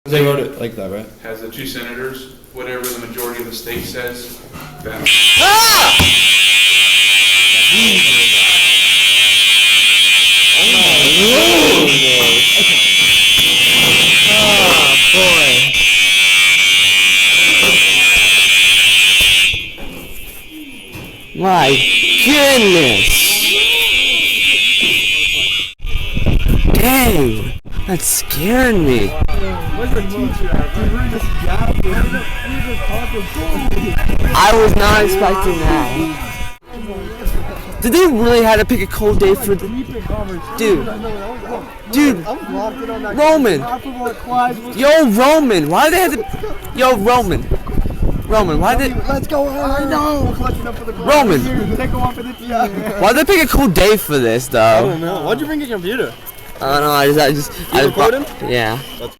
They wrote it like that, right? Has the 2 senators, whatever the majority of the state says, that. My goodness! Dang! That scared me. I was not expecting that. Did they really have to pick a cold day for the... Dude, Roman! Yo, Roman! Why did they have to... Yo, Roman, why did... Let's go! I know! Roman! Why did they pick a cool day for this, though? I don't know. Why'd you bring your computer? I don't know, I just You recording? Yeah.